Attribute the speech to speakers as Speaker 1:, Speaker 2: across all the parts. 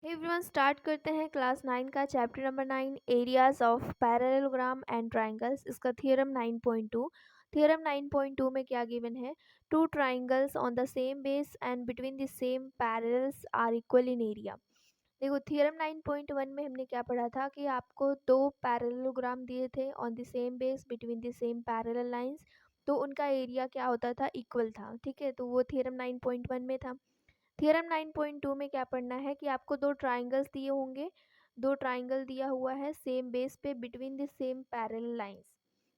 Speaker 1: Everyone start करते हैं class 9 का chapter number 9 areas of parallelogram and triangles. इसका थ्योरम 9.2। थ्योरम 9.2 में क्या गिवन है? Two triangles on the same base and between the same parallels are equal in area. देखो theorem 9.1 में हमने क्या पढ़ा था कि आपको दो पैरेललोग्राम दिए थे on the same base between the same parallel lines, तो उनका एरिया क्या होता था? इक्वल था। ठीक है, तो वो थ्योरम 9.1 में था। थ्योरम 9.2 में क्या पढ़ना है कि आपको दो ट्राइंगल्स दिए होंगे, दो ट्राइंगल दिया हुआ है सेम बेस पे between the same parallel lines.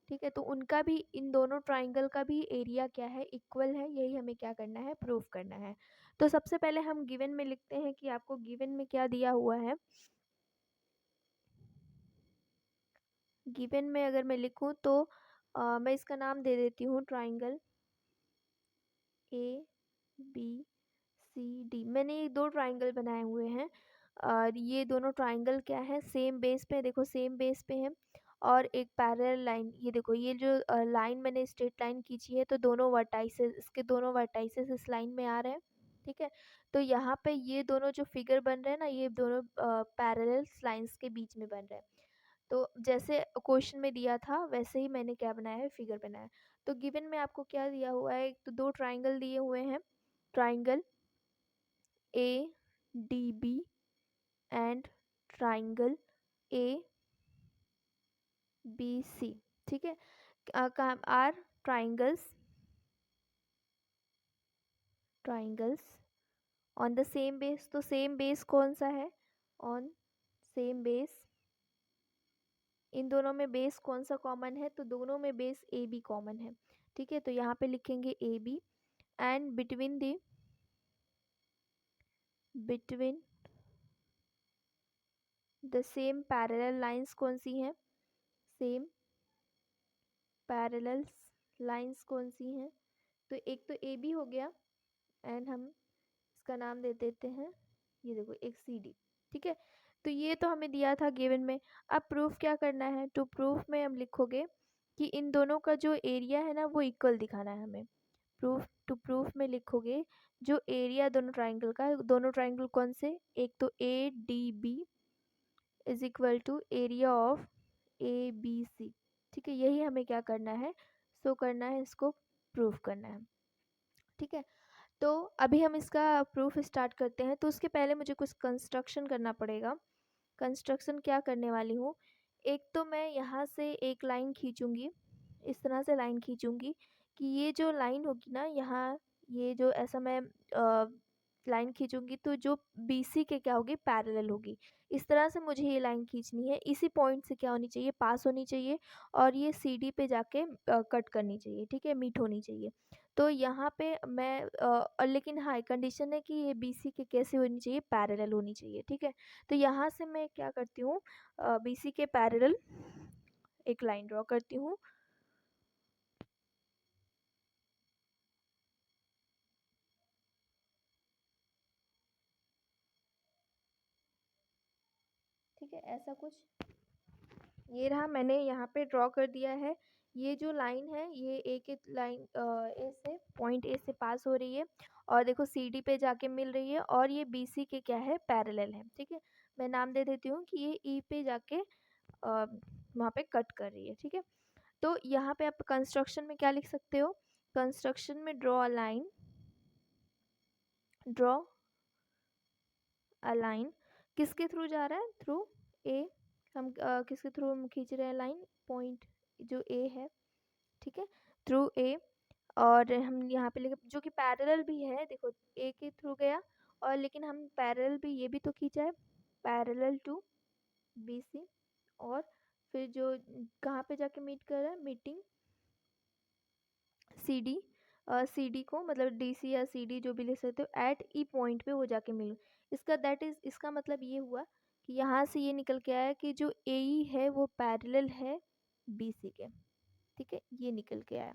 Speaker 1: ठीक है, तो उनका भी, इन दोनों ट्राइंगल का भी एरिया क्या है? इक्वल है। यही हमें क्या करना है? प्रूव करना है। तो सबसे पहले हम गिवन में लिखते हैं कि आपको गिवन में क्या दिया हुआ है। गिवन में अगर मैं लिखूं तो मैं इसका नाम दे देती हूँ triangle A B C D. मैंने ये दो ट्राइंगल बनाए हुए हैं और ये दोनों ट्राइंगल क्या है? सेम बेस पे, देखो सेम बेस पे है। और एक पैरेलल लाइन, ये देखो ये जो लाइन मैंने स्ट्रेट लाइन खींची है, तो दोनों वर्टाइसेस, इसके दोनों वर्टाइसेस इस लाइन में आ रहे हैं। ठीक है, तो यहाँ पे ये दोनों जो फिगर बन रहे हैं ना, ये दोनों पैरेलल लाइंस के बीच में बन रहे हैं। तो जैसे क्वेश्चन में दिया था वैसे ही मैंने क्या बनाया है? फिगर बनाया है। तो गिवन में आपको क्या दिया हुआ है? एक तो दो ट्राइंगल दिए हुए हैं, triangle A D B and triangle A B C. ठीक है, are triangles on the same base. तो सेम बेस कौन सा है? On same base. इन दोनों में बेस कौन सा कॉमन है? तो दोनों में बेस ए बी कॉमन है। ठीक है, तो यहाँ पे लिखेंगे A B and between the same parallel lines कौन सी हैं? सेम पैरेलल लाइंस कौन सी हैं? तो एक तो ए बी हो गया एंड हम इसका नाम दे देते हैं, ये देखो एक सी डी। ठीक है, तो ये तो हमें दिया था गिवन में। अब प्रूफ क्या करना है? टू प्रूफ में हम लिखोगे कि इन दोनों का जो एरिया है ना, वो इक्वल दिखाना है हमें। प्रूफ में लिखोगे जो एरिया दोनों ट्राइंगल का, दोनों ट्राइंगल कौन से? एक तो A D B is equal to area of A B C. ठीक है, यही हमें क्या करना है? शो करना है, इसको प्रूफ करना है। ठीक है, तो अभी हम इसका प्रूफ स्टार्ट करते हैं। तो उसके पहले मुझे कुछ कंस्ट्रक्शन करना पड़ेगा। कंस्ट्रक्शन क्या करने वाली हूँ? एक तो मैं यहाँ से एक लाइन खींचूंगी, इस तरह से लाइन खींचूंगी कि ये जो लाइन होगी ना यहाँ, ये जो ऐसा मैं लाइन खींचूंगी तो जो BC के क्या होगी? पैरेलल होगी। इस तरह से मुझे ये लाइन खींचनी है। इसी पॉइंट से क्या होनी चाहिए? पास होनी चाहिए और ये CD पे जाके कट करनी चाहिए। ठीक है, मीट होनी चाहिए। तो यहाँ पे मैं लेकिन हाँ, कंडीशन है कि ये BC के कैसे होनी चाहिए? पैरेलल होनी चाहिए। ठीक है, तो यहाँ से मैं क्या करती हूँ? BC के पैरेलल एक लाइन ड्रॉ करती हूँ। ठीक है, ऐसा कुछ ये रहा, मैंने यहाँ पे ड्रॉ कर दिया है। ये जो लाइन है ये ए के लाइन ए से, पॉइंट ए से पास हो रही है और देखो CD पे जाके मिल रही है और ये BC के क्या है? पैरेलल है। ठीक है, मैं नाम दे देती हूँ कि ये E पे जाके वहाँ पे कट कर रही है। ठीक है, तो यहाँ पे आप कंस्ट्रक्शन में क्या लिख सकते हो? कंस्ट्रक्शन में draw a line, draw a line किसके थ्रू जा रहा है? Through a. हम किसके थ्रू हम खींच रहे हैं लाइन? पॉइंट जो ए है। ठीक है, थ्रू ए। और हम यहाँ पे लिखे जो कि पैरेलल भी है, देखो ए के थ्रू गया और लेकिन हम पैरेलल भी, ये भी तो खींचा है, पैरेलल टू BC। और फिर जो कहाँ पे जाके मीट कर रहा है? मीटिंग CD, CD को मतलब DC या CD जो भी लिख सकते हो, एट ई पॉइंट पे वो जाके मिल। इसका दैट इज, इसका मतलब ये हुआ कि यहाँ से ये निकल के आया कि जो AE है वो पैरेलल है BC के। ठीक है, ये निकल के आया।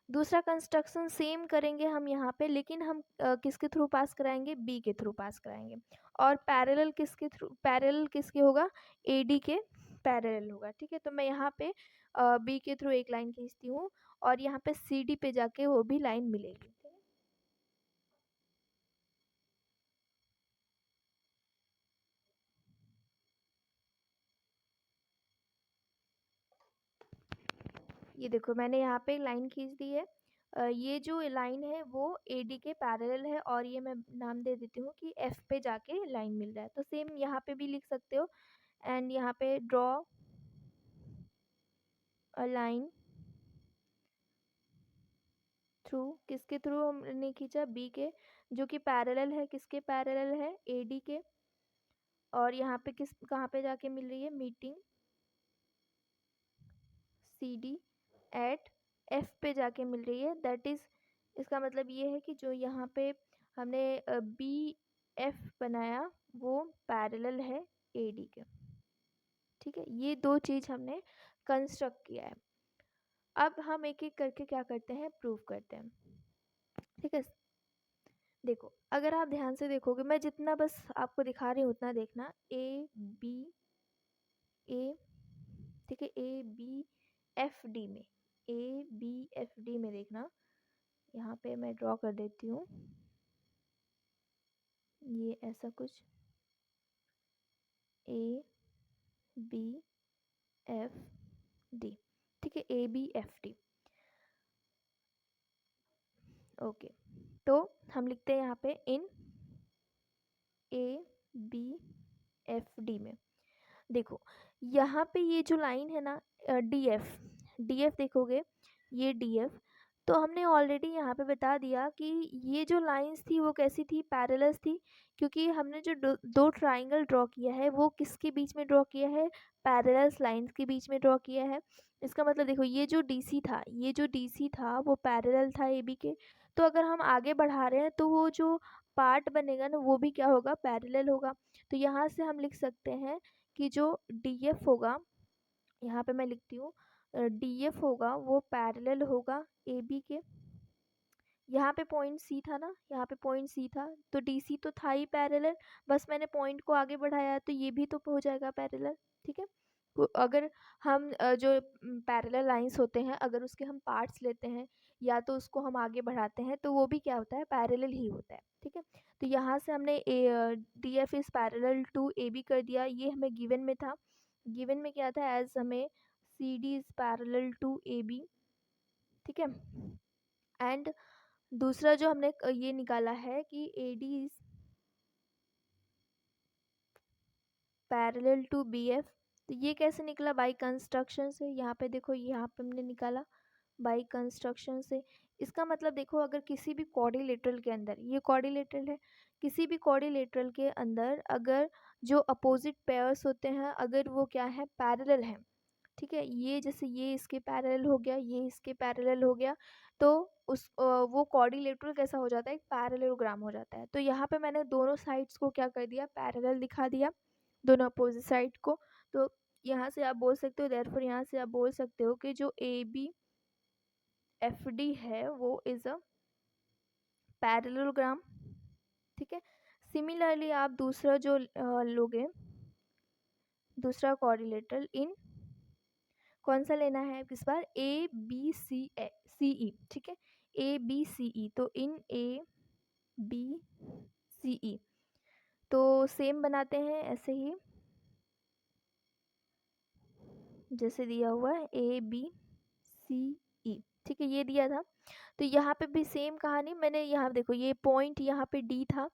Speaker 1: दूसरा कंस्ट्रक्शन सेम करेंगे हम यहाँ पे, लेकिन हम किसके थ्रू पास कराएंगे? B के थ्रू पास कराएंगे। और पैरेलल किसके थ्रू? पैरेलल किसके होगा? AD के पैरेलल होगा। ठीक है, तो मैं यहाँ पे B के थ्रू एक लाइन खींचती हूँ और यहाँ पे CD पे जाके वो भी लाइन मिलेगी। ठीक है? ये देखो मैंने यहाँ पे लाइन खींच दी है। ये जो लाइन है वो AD के पैरेलल है और ये मैं नाम दे देती हूँ कि F पे जाके लाइन मिल रहा है। तो सेम यहाँ पे भी लिख सकते हो। एंड यहाँ पे ड्रॉ अ लाइन थ्रू, किसके थ्रू हमने खींचा, B के, जो कि पैरेलल है, किसके पैरेलल है, AD के। और यहाँ पे किस कहाँ पे जाके मिल रही है, मीटिंग CD एट F पे जाके मिल रही है। दैट इज़, इसका मतलब ये है कि जो यहाँ पे हमने BF बनाया वो पैरेलल है AD के। ठीक है, ये दो चीज़ हमने कंस्ट्रक्ट किया है। अब हम एक एक करके क्या करते हैं, प्रूव करते हैं। ठीक है, देखो अगर आप ध्यान से देखोगे, मैं जितना बस आपको दिखा रही हूँ उतना देखना। A ठीक है, ABFD में, ABFD में देखना, यहाँ पे मैं ड्रॉ कर देती हूँ ये ऐसा कुछ, ABFD। ठीक है, ABFD। ओके, तो हम लिखते हैं यहाँ पे इन ABFD में। देखो यहाँ पे ये जो लाइन है ना, DF देखोगे, ये DF, तो हमने ऑलरेडी यहाँ पे बता दिया कि ये जो लाइंस थी वो कैसी थी, पैरेलल्स थी। क्योंकि हमने जो दो ट्राइंगल ड्रॉ किया है वो किसके बीच में ड्रॉ किया है, पैरेलल्स लाइंस के बीच में ड्रॉ किया है। इसका मतलब देखो ये जो DC था वो पैरेलल था AB के। तो अगर हम आगे बढ़ा रहे हैं तो वो जो पार्ट बनेगा ना वो भी क्या होगा, पैरेलल होगा। तो यहाँ से हम लिख सकते हैं कि जो DF होगा, यहाँ पे मैं लिखती हूँ, DF होगा वो पैरेलल होगा AB के। यहाँ पे पॉइंट C था ना, यहाँ पे पॉइंट C था, तो DC तो था ही पैरेलल, बस मैंने पॉइंट को आगे बढ़ाया तो ये भी तो हो जाएगा पैरेलल। ठीक है, तो अगर हम जो पैरेलल लाइंस होते हैं अगर उसके हम पार्ट्स लेते हैं या तो उसको हम आगे बढ़ाते हैं तो वो भी क्या होता है, पैरेलल ही होता है। ठीक है, तो यहाँ से हमने DF is parallel to AB कर दिया, ये हमें गिवन में था। गिवन में क्या था, एज हमें CD is parallel to AB। ठीक है, एंड दूसरा जो हमने ये निकाला है कि AD is parallel to BF। तो ये कैसे निकला, बाय कंस्ट्रक्शन से। यहाँ पे देखो, यहाँ पे हमने निकाला बाय कंस्ट्रक्शन से। इसका मतलब देखो अगर किसी भी क्वाड्रिलेटरल के अंदर, ये क्वाड्रिलेटरल है, किसी भी क्वाड्रिलेटरल के अंदर अगर जो अपोजिट पेयर्स होते हैं अगर वो क्या है, पैरेलल है। ठीक है, ये जैसे ये इसके पैरेलल हो गया, ये इसके पैरेलल हो गया, तो उस वो क्वाड्रिलेटरल कैसा हो जाता है, एक पैरेललोग्राम हो जाता है। तो यहाँ पे मैंने दोनों साइड्स को क्या कर दिया, पैरेलल दिखा दिया, दोनों अपोजिट साइड को। तो यहाँ से आप बोल सकते हो, देयरफॉर यहाँ से आप बोल सकते हो कि जो ABFD है वो इज अ पैरेललोग्राम। ठीक है, सिमिलरली आप दूसरा जो लोगे, दूसरा क्वाड्रिलेटरल इन कौन सा लेना है इस बार, ABCE। ठीक है, ABCE, तो इन ABCE तो सेम बनाते हैं ऐसे ही जैसे दिया हुआ है ABCE। ठीक है, ये दिया था। तो यहाँ पे भी सेम कहानी, मैंने यहाँ देखो ये पॉइंट यहाँ पे D था,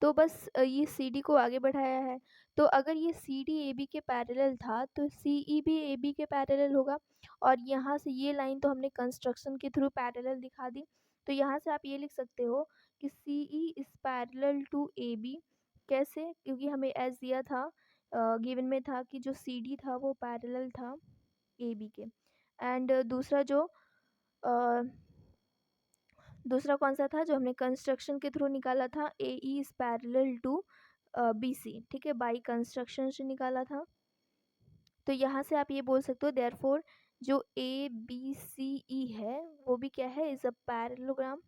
Speaker 1: तो बस ये CD को आगे बढ़ाया है। तो अगर ये CD AB के पैरेलल था तो CE भी AB के पैरेलल होगा। और यहाँ से ये लाइन तो हमने कंस्ट्रक्शन के थ्रू पैरेलल दिखा दी। तो यहाँ से आप ये लिख सकते हो कि CE is parallel to AB। कैसे, क्योंकि हमें एज दिया था, गिवन में था कि जो CD था वो पैरेलल था AB के। एंड दूसरा जो दूसरा कौन सा था जो हमने कंस्ट्रक्शन के थ्रू निकाला था, AE is parallel to BC। ठीक है, बाई कंस्ट्रक्शन से निकाला था। तो यहाँ से आप ये बोल सकते हो देयरफॉर जो ABCE है वो भी क्या है, इज अ पैरेललोग्राम।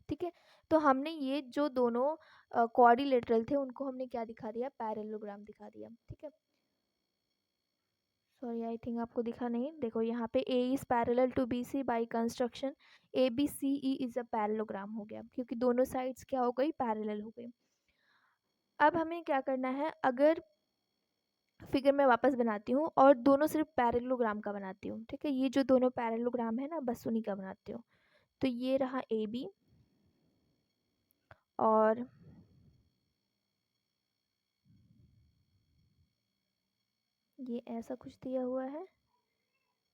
Speaker 1: ठीक है, तो हमने ये जो दोनों क्वाड्रिलेटरल थे उनको हमने क्या दिखा दिया, पैरेललोग्राम दिखा दिया। ठीक है, सॉरी आई थिंक आपको दिखा नहीं, देखो यहाँ पे A is parallel to BC by construction, ABCE is a parallelogram हो गया क्योंकि दोनों साइड्स क्या हो गई, पैरेलल हो गई। अब हमें क्या करना है, अगर फिगर मैं वापस बनाती हूँ और दोनों सिर्फ पैरेललोग्राम का बनाती हूँ, ठीक है। ये जो दोनों पैरेललोग्राम है ना, बस उन्हीं का बनाती हूँ। तो ये रहा ए बी, और ये ऐसा कुछ दिया हुआ है,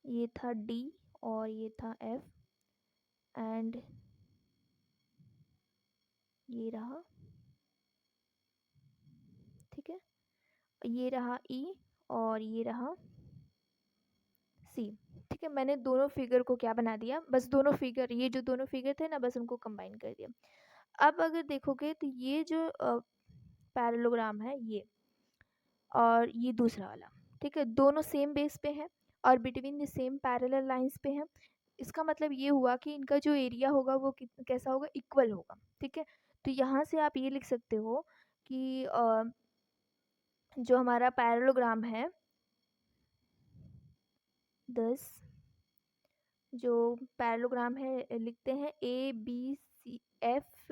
Speaker 1: ये था डी और ये था एफ, एंड ये रहा, ठीक है। ये रहा ई और ये रहा सी, ठीक है। मैंने दोनों फिगर को क्या बना दिया, बस दोनों फिगर, ये जो दोनों फिगर थे ना, बस उनको कंबाइन कर दिया। अब अगर देखोगे तो ये जो पैरेललोग्राम है ये, और ये दूसरा वाला, ठीक है, दोनों सेम बेस पे है और between the same parallel lines पे है। इसका मतलब ये हुआ कि इनका जो एरिया होगा वो कैसा होगा, इक्वल होगा, ठीक है। तो यहाँ से आप ये लिख सकते हो कि जो हमारा पैरेललोग्राम है 10, जो पैरेललोग्राम है लिखते हैं A B C F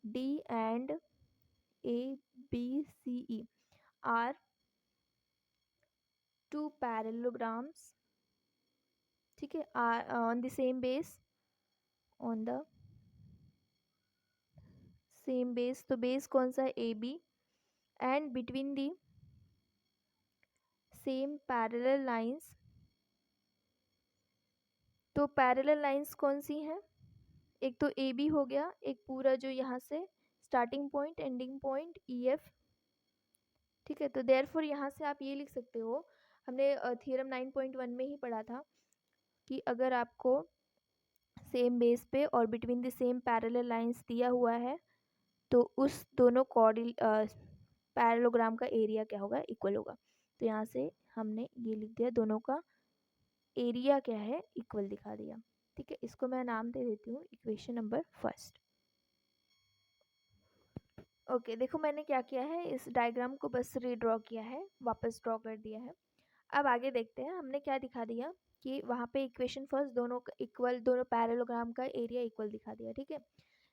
Speaker 1: D and A B C E are two parallelograms, ठीक है, are on the same base, on the same base. तो बेस कौन सा है, A B, and between the same parallel lines. तो parallel lines कौन सी हैं, एक तो ए बी हो गया, एक पूरा जो यहाँ से starting point ending point E F, ठीक है। तो देयरफॉर यहाँ से आप ये लिख सकते हो, हमने थ्योरम 9.1 में ही पढ़ा था कि अगर आपको सेम बेस पे और between the same parallel lines दिया हुआ है तो उस दोनों पैरेललोग्राम का एरिया क्या होगा, इक्वल होगा। तो यहाँ से हमने ये लिख दिया, दोनों का एरिया क्या है, इक्वल दिखा दिया, ठीक है। इसको मैं नाम दे देती हूँ इक्वेशन नंबर फर्स्ट। ओके, देखो मैंने क्या किया है, इस डायग्राम को बस रीड्रॉ किया है, वापस ड्रॉ कर दिया है। अब आगे देखते हैं, हमने क्या दिखा दिया कि वहाँ पे इक्वेशन फर्स्ट दोनों इक्वल, दोनों पैरेललोग्राम का एरिया इक्वल दिखा दिया, ठीक है।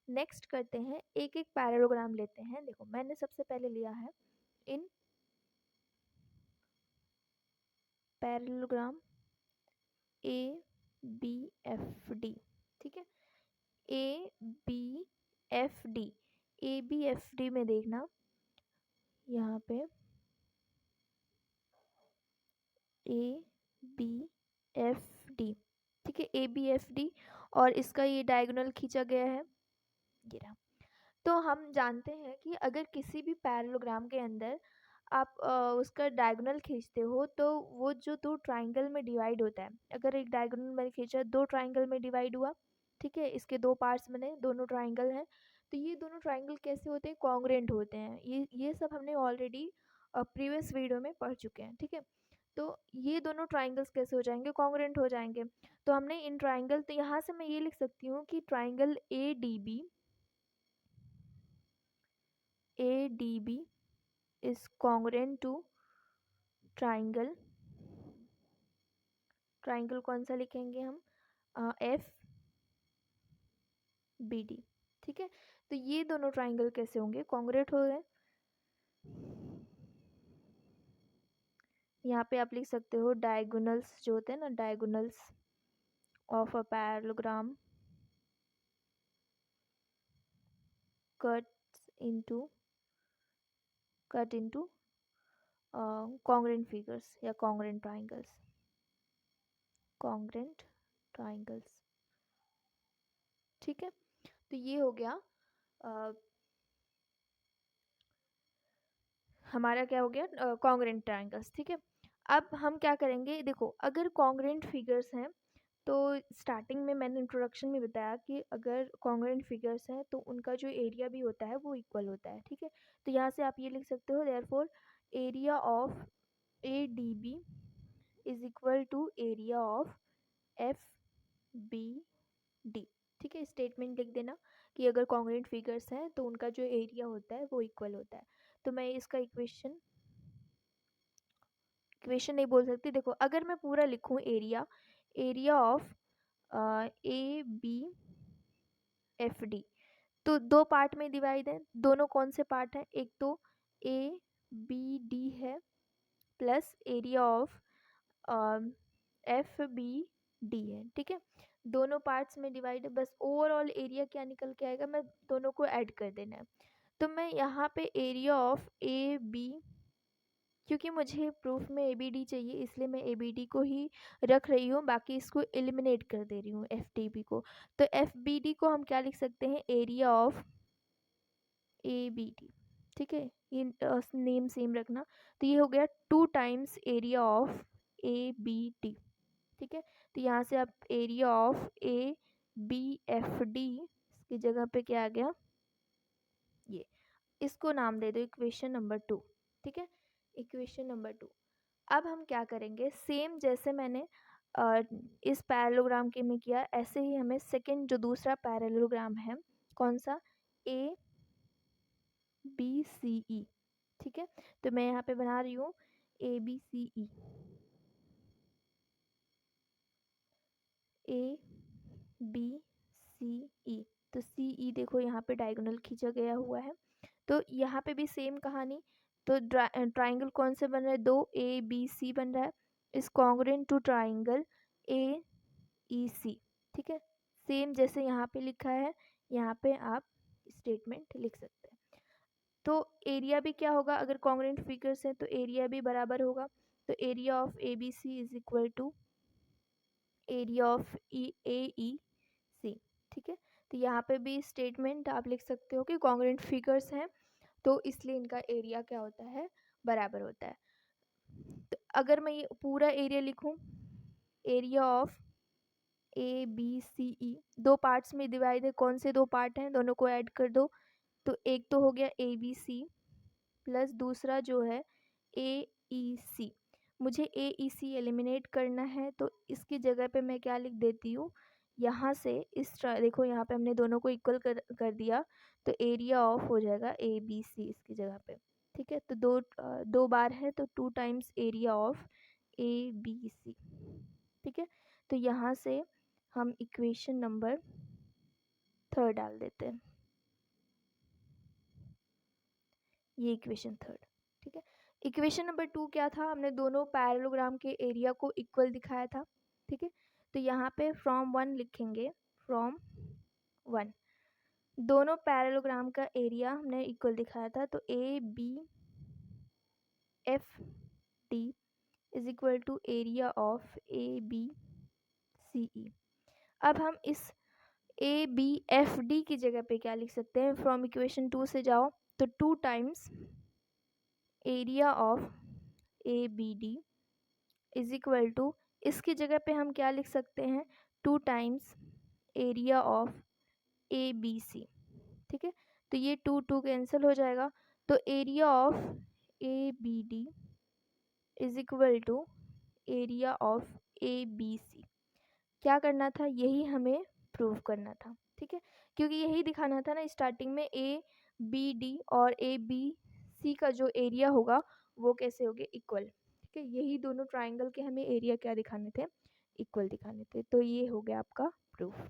Speaker 1: नेक्स्ट करते हैं, एक एक पैरेललोग्राम लेते हैं। देखो मैंने सबसे पहले लिया है इन parallelogram A B F D, ठीक है, A B F D. A B F D में देखना यहाँ पे ए बी एफ डी, ठीक है, ए बी एफ डी, और इसका ये डायगोनल खींचा गया है, ये रहा। तो हम जानते हैं कि अगर किसी भी पैरेललोग्राम के अंदर आप उसका डायगोनल खींचते हो तो वो जो दो ट्राइंगल में डिवाइड होता है, अगर एक डायगोनल मैंने खींचा, दो ट्राइंगल में डिवाइड हुआ, ठीक है, इसके दो पार्ट्स बने, दोनों ट्राइंगल हैं। तो ये दोनों ट्राइंगल कैसे होते हैं, कॉन्ग्रुएंट होते हैं। ये सब हमने ऑलरेडी प्रीवियस वीडियो में पढ़ चुके हैं, ठीक है। तो ये दोनों ट्राइंगल्स कैसे हो जाएंगे, कॉन्ग्रुएंट हो जाएंगे। तो हमने इन ट्राइंगल, तो यहाँ से मैं ये लिख सकती हूँ कि triangle A D B is congruent to triangle, triangle कौन सा लिखेंगे हम, एफ बी डी, ठीक है। तो ये दोनों ट्राइंगल कैसे होंगे, कॉन्ग्रुएंट हो गए। यहाँ पे आप लिख सकते हो डायगोनल्स जो होते हैं ना, diagonals of a parallelogram cut into congruent figures या congruent triangles, ठीक है। तो ये हो गया हमारा क्या हो गया, कॉन्ग्रुएंट ट्राइंगल्स, ठीक है। अब हम क्या करेंगे, देखो अगर कॉन्ग्रुएंट फिगर्स हैं तो स्टार्टिंग में मैंने इंट्रोडक्शन में बताया कि अगर कॉन्ग्रुएंट फिगर्स हैं तो उनका जो एरिया भी होता है वो इक्वल होता है, ठीक है। तो यहाँ से आप ये लिख सकते हो, therefore area of A D B is equal to area of F B D, ठीक है। स्टेटमेंट लिख देना कि अगर कॉन्ग्रुएंट फिगर्स हैं तो उनका जो एरिया होता है वो इक्वल होता है। तो मैं इसका इक्वेशन नहीं बोल सकती, देखो अगर मैं पूरा लिखूं, area of A B F D, तो दो पार्ट में डिवाइड है, दोनों कौन से पार्ट हैं, एक तो ए बी डी है, प्लस एरिया ऑफ FBD है, ठीक है। दोनों पार्ट्स में डिवाइड है, बस ओवरऑल एरिया क्या निकल के आएगा, मैं दोनों को ऐड कर देना है। तो मैं यहाँ पे एरिया ऑफ AB, क्योंकि मुझे प्रूफ में ABD चाहिए इसलिए मैं ABD को ही रख रही हूँ, बाकी इसको एलिमिनेट कर दे रही हूँ FDB को। तो FBD को हम क्या लिख सकते हैं, एरिया ऑफ ABD, ठीक है। ये नेम सेम रखना। तो ये हो गया 2 टाइम्स एरिया ऑफ ABD, ठीक है। तो यहाँ से आप एरिया ऑफ ABFD इसकी जगह पे क्या आ गया, ये, इसको नाम दे दो इक्वेशन नंबर 2, ठीक है, इक्वेशन नंबर 2। अब हम क्या करेंगे, सेम जैसे मैंने इस पैरेललोग्राम के में किया, ऐसे ही हमें सेकंड जो दूसरा पैरेललोग्राम है, कौन सा, ABCE, ठीक है। तो मैं यहाँ पे बना रही हूँ ABCE, ABCE। तो CE देखो यहाँ पे डायगोनल खींचा गया हुआ है। तो यहाँ पे भी सेम कहानी। तो ट्राइंगल कौन से बन रहा है, 2 ABC बन रहा है, is congruent to triangle AEC, ठीक है। सेम जैसे यहाँ पे लिखा है, यहाँ पे आप स्टेटमेंट लिख सकते हैं। तो एरिया भी क्या होगा, अगर कॉन्ग्रुएंट फिगर्स हैं तो एरिया भी बराबर होगा। तो area of ABC is equal to area of AEC, ठीक है। तो यहाँ पे भी स्टेटमेंट आप लिख सकते हो कि कॉन्ग्रुएंट फिगर्स हैं तो इसलिए इनका एरिया क्या होता है, बराबर होता है। तो अगर मैं ये पूरा एरिया लिखूं, एरिया ऑफ ABCE, 2 पार्ट्स में डिवाइड है, कौन से 2 पार्ट हैं, दोनों को ऐड कर दो। तो एक तो हो गया ABC प्लस दूसरा जो है AEC। मुझे AEC एलिमिनेट करना है, तो इसकी जगह पे मैं क्या लिख देती हूँ, यहाँ से इस देखो यहाँ पे हमने दोनों को इक्वल कर दिया, तो एरिया ऑफ हो जाएगा ABC इसकी जगह पे, ठीक है। तो दो बार है तो 2 टाइम्स एरिया ऑफ ABC, ठीक है। तो यहाँ से हम इक्वेशन नंबर 3 डाल देते हैं, ये इक्वेशन 3, ठीक है। इक्वेशन नंबर 2 क्या था, हमने दोनों पैरेललोग्राम के एरिया को इक्वल दिखाया था, ठीक है। तो यहाँ पे फ्रॉम 1 लिखेंगे, फ्रॉम 1 दोनों पैरेललोग्राम का एरिया हमने इक्वल दिखाया था। तो ABFD is equal to area of ABCE। अब हम इस ABFD की जगह पे क्या लिख सकते हैं, फ्रॉम इक्वेशन 2 से जाओ तो 2 times area of ABD is equal to, इसकी जगह पे हम क्या लिख सकते हैं, 2 टाइम्स एरिया ऑफ ABC, ठीक है। तो ये 2 कैंसिल हो जाएगा। तो area of ABD is equal to area of ABC। क्या करना था, यही हमें प्रूव करना था, ठीक है। क्योंकि यही दिखाना था ना स्टार्टिंग में, ABD और ABC का जो एरिया होगा वो कैसे होगे, इक्वल, ठीक है। यही दोनों ट्राइंगल के हमें एरिया क्या दिखाने थे, इक्वल दिखाने थे। तो ये हो गया आपका प्रूफ।